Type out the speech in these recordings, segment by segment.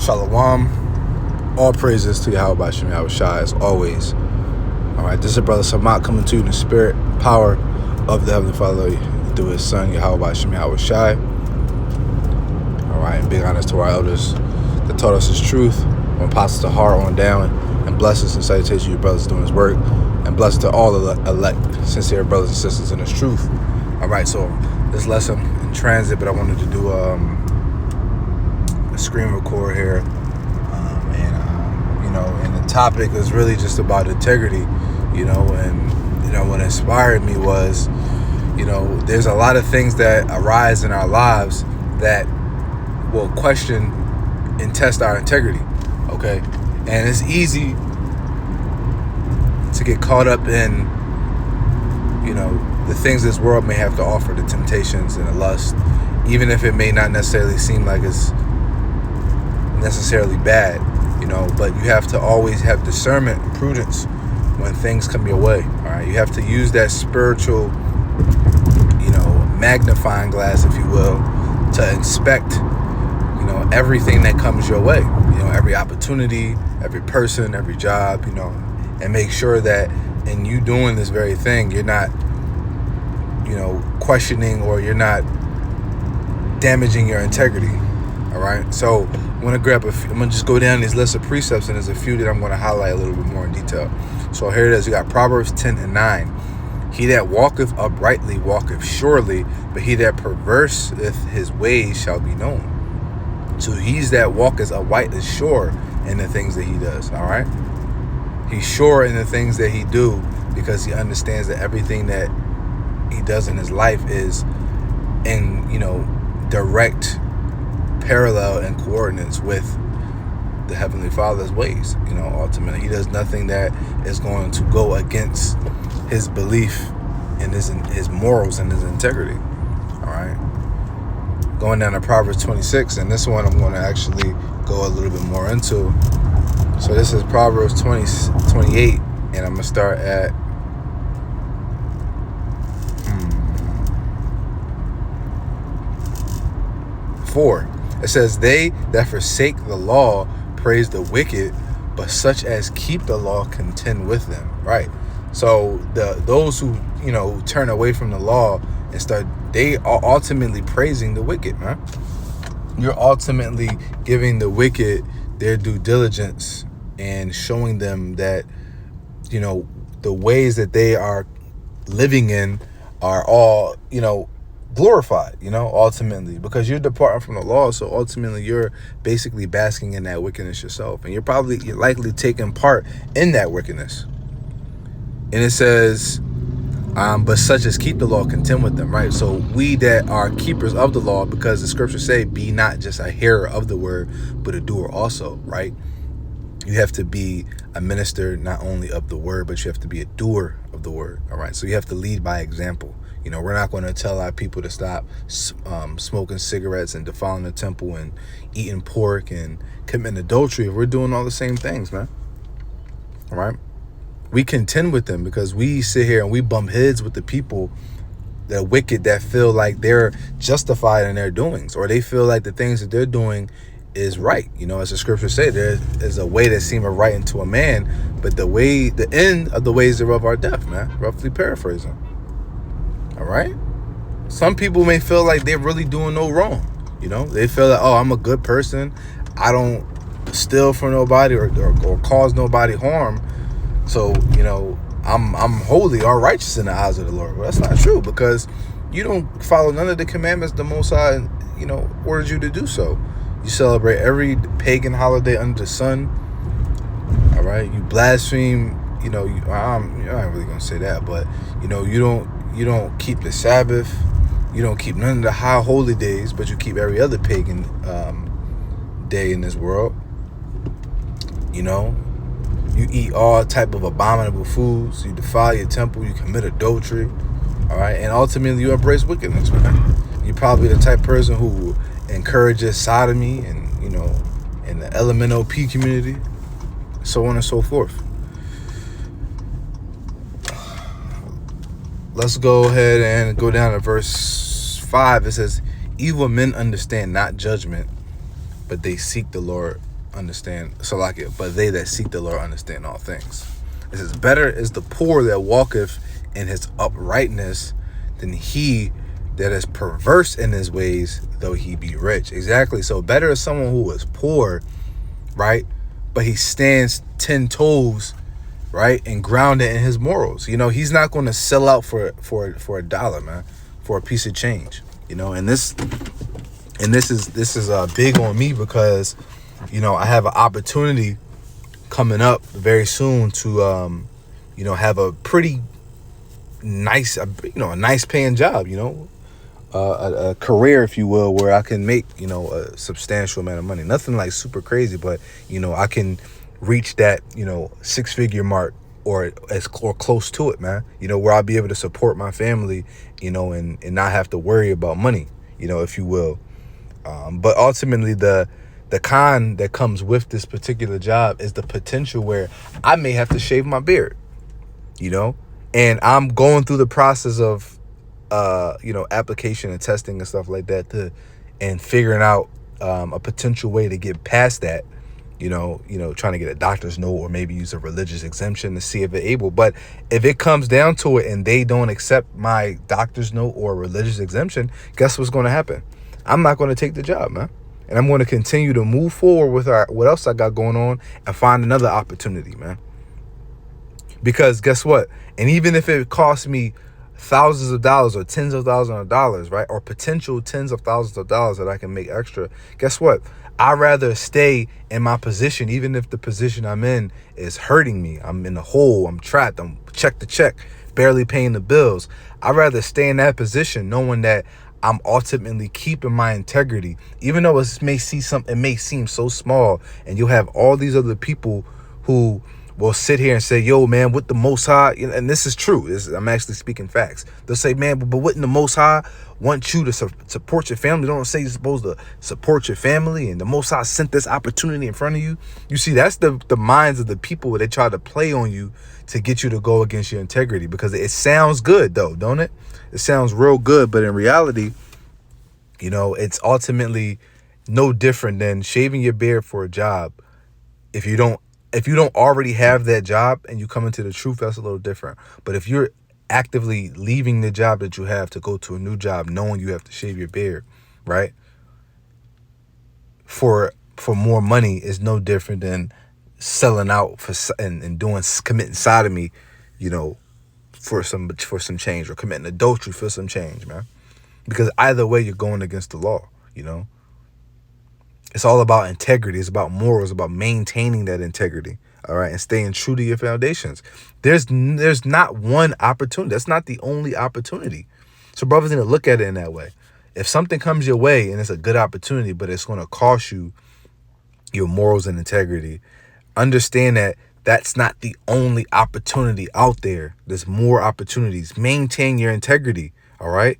Shalom. All praises to Yahweh Shem Yahweh Shai as always. Alright, this is Brother Samat coming to you in the spirit, power of the Heavenly Father through his son Yahweh Shem Yahweh Shai. Alright, and big honors to our elders that taught us his truth, from Apostles to heart on down, and blessings and salutations to you brothers doing his work, and blessings to all the elect, sincere brothers and sisters in his truth. Alright, so this lesson in transit, but I wanted to do a screen record here, and the topic is really just about integrity, and what inspired me was, there's a lot of things that arise in our lives that will question and test our integrity, okay? And it's easy to get caught up in, the things this world may have to offer, the temptations and the lust, even if it may not necessarily seem like it's necessarily bad, but you have to always have discernment and prudence when things come your way. All right, you have to use that spiritual, magnifying glass, if you will, to inspect, everything that comes your way. Every opportunity, every person, every job, and make sure that in you doing this very thing, you're not, questioning or you're not damaging your integrity. All right, so I'm gonna just go down these list of precepts, and there's a few that I'm gonna highlight a little bit more in detail. So here it is. You got Proverbs 10:9. He that walketh uprightly walketh surely, but he that perverseth his ways shall be known. So he's that walketh upright is sure in the things that he does. All right, he's sure in the things that he do because he understands that everything that he does in his life is in direct parallel and coordinates with the Heavenly Father's ways. Ultimately he does nothing that is going to go against his belief and his morals and his integrity. All right, going down to Proverbs 26, and this one I'm going to actually go a little bit more into. So this is Proverbs 28, and I'm going to start at 4. It says, they that forsake the law praise the wicked, but such as keep the law contend with them. Right. So those who, turn away from the law and they are ultimately praising the wicked, man. You're ultimately giving the wicked their due diligence and showing them that, the ways that they are living in are all, glorified, ultimately, because you're departing from the law. So ultimately you're basically basking in that wickedness yourself, and you're likely taking part in that wickedness. And it says, but such as keep the law contend with them. Right. So we that are keepers of the law, because the scriptures say, be not just a hearer of the word, but a doer also. Right. You have to be a minister not only of the word, but you have to be a doer of the word. All right. So you have to lead by example. We're not going to tell our people to stop smoking cigarettes and defiling the temple and eating pork and committing adultery if we're doing all the same things, man. All right. We contend with them because we sit here and we bump heads with the people that are wicked, that feel like they're justified in their doings, or they feel like the things that they're doing is right. As the scriptures say, there is a way that seemeth right unto a man, but the end of the ways thereof are death, man. Roughly paraphrasing. All right. Some people may feel like they're really doing no wrong. They feel like, oh, I'm a good person. I don't steal from nobody or cause nobody harm. So, I'm holy or righteous in the eyes of the Lord. Well, that's not true, because you don't follow none of the commandments the Most High, ordered you to do so. You celebrate every pagan holiday under the sun. All right. You blaspheme. I'm not really going to say that, but, you don't keep the Sabbath. You don't keep none of the high holy days, but you keep every other pagan day in this world. You eat all type of abominable foods. You defile your temple. You commit adultery. All right. And ultimately you embrace wickedness, man. You're probably the type of person who encourages sodomy and, in the LMNOP community, so on and so forth. Let's go ahead and go down to verse 5. It says, evil men understand not judgment, but they seek the Lord understand. So like it, but they that seek the Lord understand all things. It says, better is the poor that walketh in his uprightness than he that is perverse in his ways, though he be rich. Exactly. So better is someone who is poor, right? But he stands 10 toes, right? And grounded in his morals. You know, he's not going to sell out for a dollar, man, for a piece of change. You know, and this is big on me because, you know, I have an opportunity coming up very soon to you know, have a pretty nice, you know, a nice paying job, you know, a career, if you will, where I can make, you know, a substantial amount of money. Nothing like super crazy, but, you know, I can reach that, you know, 6-figure mark or close to it, man. You know, where I'll be able to support my family, you know, and not have to worry about money, you know, if you will. But ultimately, the con that comes with this particular job is the potential where I may have to shave my beard, you know, and I'm going through the process of, you know, application and testing and stuff like that and figuring out a potential way to get past that, you know, trying to get a doctor's note or maybe use a religious exemption to see if they're able. But if it comes down to it and they don't accept my doctor's note or religious exemption, guess what's going to happen? I'm not going to take the job, man. And I'm going to continue to move forward with what else I got going on and find another opportunity, man. Because guess what? And even if it costs me thousands of dollars or tens of thousands of dollars, right? Or potential tens of thousands of dollars that I can make extra, guess what? I'd rather stay in my position, even if the position I'm in is hurting me. I'm in a hole. I'm trapped. I'm check to check, barely paying the bills. I'd rather stay in that position knowing that I'm ultimately keeping my integrity, even though it may seem so small, and you'll have all these other people who will sit here and say, yo, man, with the Most High, and this is true. I'm actually speaking facts. They'll say, man, but wouldn't the Most High want you to support your family? They don't say you're supposed to support your family, and the Most High sent this opportunity in front of you. You see, that's the minds of the people where they try to play on you to get you to go against your integrity, because it sounds good, though, don't it? It sounds real good, but in reality, you know, it's ultimately no different than shaving your beard for a job. If you don't already have that job and you come into the truth, that's a little different. But if you're actively leaving the job that you have to go to a new job, knowing you have to shave your beard, right, for more money, is no different than selling out and committing sodomy, you know, for some change, or committing adultery for some change, man. Because either way, you're going against the law, you know. It's all about integrity. It's about morals, about maintaining that integrity, all right, and staying true to your foundations. There's not one opportunity. That's not the only opportunity. So brothers need to look at it in that way. If something comes your way and it's a good opportunity, but it's going to cost you your morals and integrity, understand that that's not the only opportunity out there. There's more opportunities. Maintain your integrity, all right?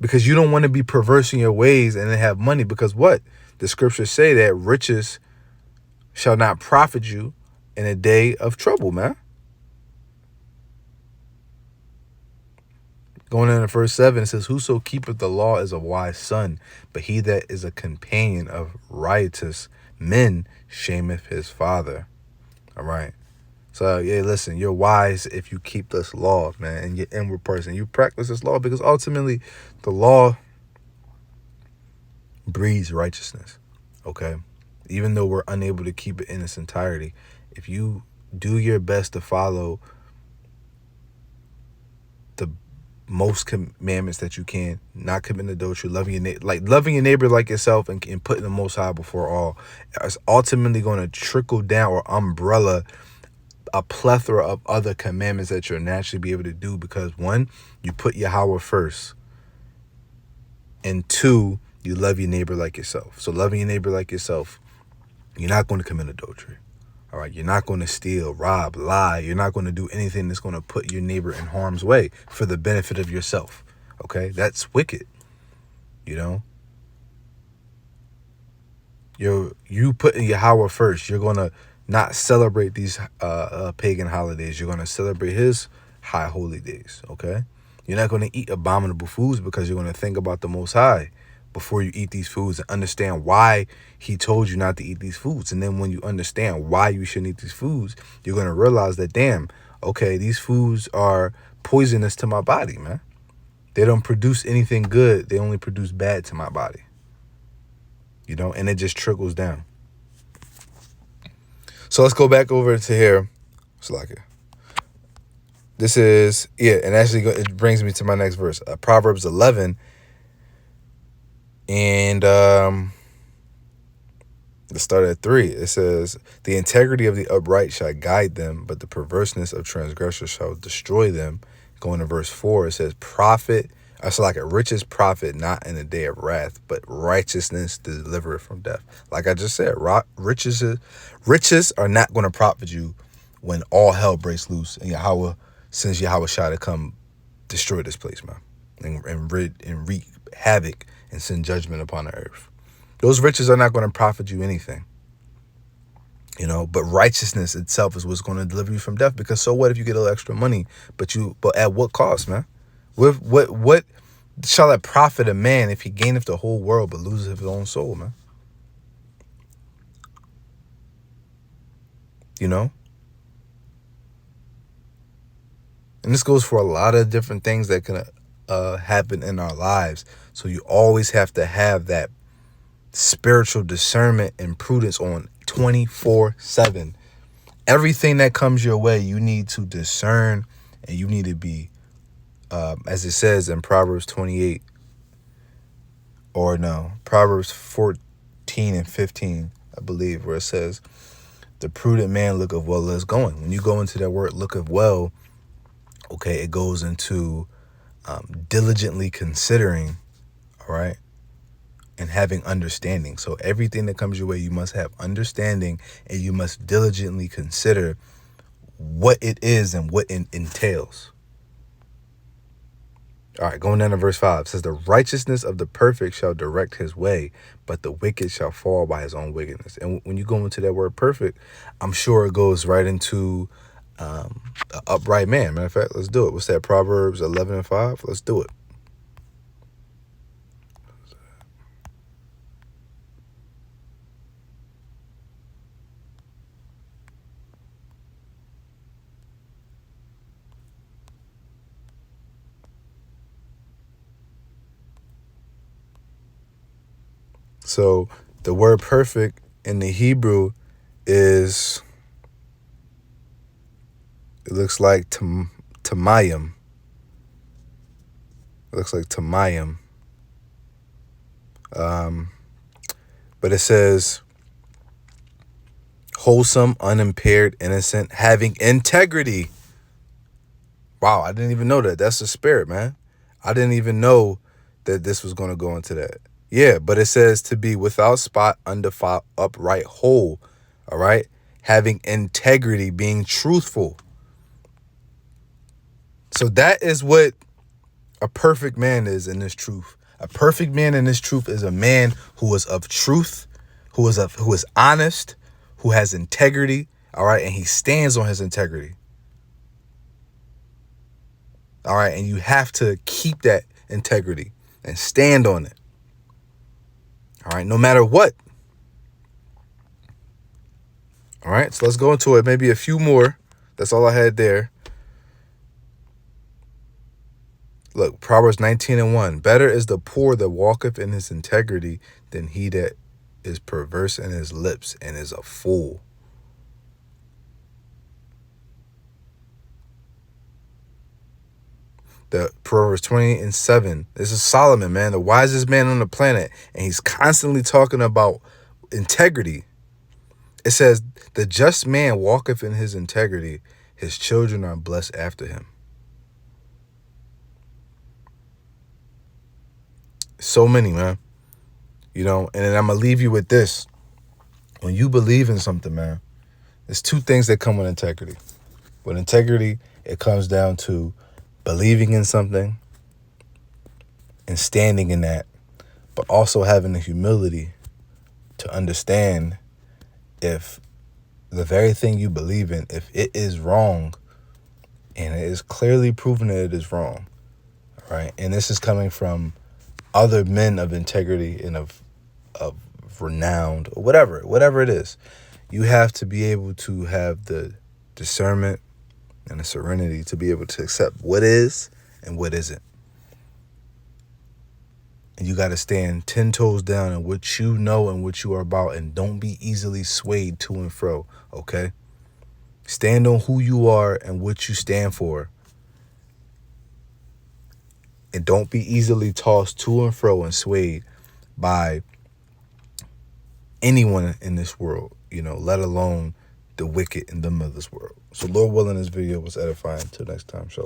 Because you don't want to be perverse in your ways and then have money. Because what? The scriptures say that riches shall not profit you in a day of trouble, man. Going into verse 7, it says, whoso keepeth the law is a wise son, but he that is a companion of riotous men shameth his father. All right. So, yeah, listen, you're wise if you keep this law, man, and your inward person. You practice this law, because ultimately the law breeds righteousness, okay? Even though we're unable to keep it in its entirety, if you do your best to follow the most commandments that you can, not committing adultery, loving your neighbor like yourself, and putting the Most High before all, it's ultimately going to trickle down or umbrella a plethora of other commandments that you'll naturally be able to do, because one, you put Yahweh first, and two, you love your neighbor like yourself. So loving your neighbor like yourself, you're not going to commit adultery. All right, you're not going to steal, rob, lie. You're not going to do anything that's going to put your neighbor in harm's way for the benefit of yourself. Okay, that's wicked. You know, you putting Yahweh first. You're going to not celebrate these pagan holidays. You're going to celebrate his high holy days, okay? You're not going to eat abominable foods because you're going to think about the Most High before you eat these foods, and understand why he told you not to eat these foods. And then when you understand why you shouldn't eat these foods, you're going to realize that, damn, okay, these foods are poisonous to my body, man. They don't produce anything good. They only produce bad to my body. And it just trickles down. So let's go back over to here. This is, and actually it brings me to my next verse. Proverbs 11. And let's start at 3. It says, the integrity of the upright shall guide them, but the perverseness of transgressors shall destroy them. Going to verse 4, it says, riches profit not in the day of wrath, but righteousness delivereth from death. Like I just said, riches are not going to profit you when all hell breaks loose and Yahweh sends Yahweh Shah to come destroy this place, man, and wreak havoc and send judgment upon the earth. Those riches are not going to profit you anything. But righteousness itself is what's going to deliver you from death. Because so what if you get a little extra money, but at what cost, man? What shall it profit a man if he gaineth the whole world but loses his own soul, man? And this goes for a lot of different things that can happen in our lives. So you always have to have that spiritual discernment and prudence on 24/7. Everything that comes your way, you need to discern, and you need to be, as it says in Proverbs 28, Proverbs 14 and 15, I believe, where it says, the prudent man looketh well is going. When you go into that word looketh well, okay, it goes into diligently considering, all right, and having understanding. So everything that comes your way, you must have understanding, and you must diligently consider what it is and what it entails. All right, going down to verse 5, it says, the righteousness of the perfect shall direct his way, but the wicked shall fall by his own wickedness. And when you go into that word perfect, I'm sure it goes right into an upright man. Matter of fact, let's do it. What's that? Proverbs 11 and 5. Let's do it. So the word perfect in the Hebrew is, it looks like tamayim. It looks like tamayim. But it says wholesome, unimpaired, innocent, having integrity. Wow, I didn't even know that. That's the spirit, man. I didn't even know that this was going to go into that. Yeah, but it says to be without spot, undefiled, upright, whole. All right? Having integrity, being truthful. So that is what a perfect man is in this truth. A perfect man in this truth is a man who is of truth, who is honest, who has integrity, all right? And he stands on his integrity. All right? And you have to keep that integrity and stand on it. All right, no matter what. All right, so let's go into it. Maybe a few more. That's all I had there. Look, Proverbs 19 and 1. Better is the poor that walketh in his integrity than he that is perverse in his lips and is a fool. The Proverbs 20 and 7. This is Solomon, man, the wisest man on the planet. And he's constantly talking about integrity. It says, the just man walketh in his integrity. His children are blessed after him. So many, man. And then I'm going to leave you with this. When you believe in something, man, there's two things that come with integrity. With integrity, it comes down to believing in something and standing in that, but also having the humility to understand if the very thing you believe in, if it is wrong, and it is clearly proven that it is wrong, right? And this is coming from other men of integrity and of renowned, or whatever it is. You have to be able to have the discernment and the serenity to be able to accept what is and what isn't. And you got to stand 10 toes down in what you know and what you are about, and don't be easily swayed to and fro, okay? Stand on who you are and what you stand for. And don't be easily tossed to and fro and swayed by anyone in this world, let alone the wicked and them of this world. So Lord willing, this video was edifying. Until next time, shalom.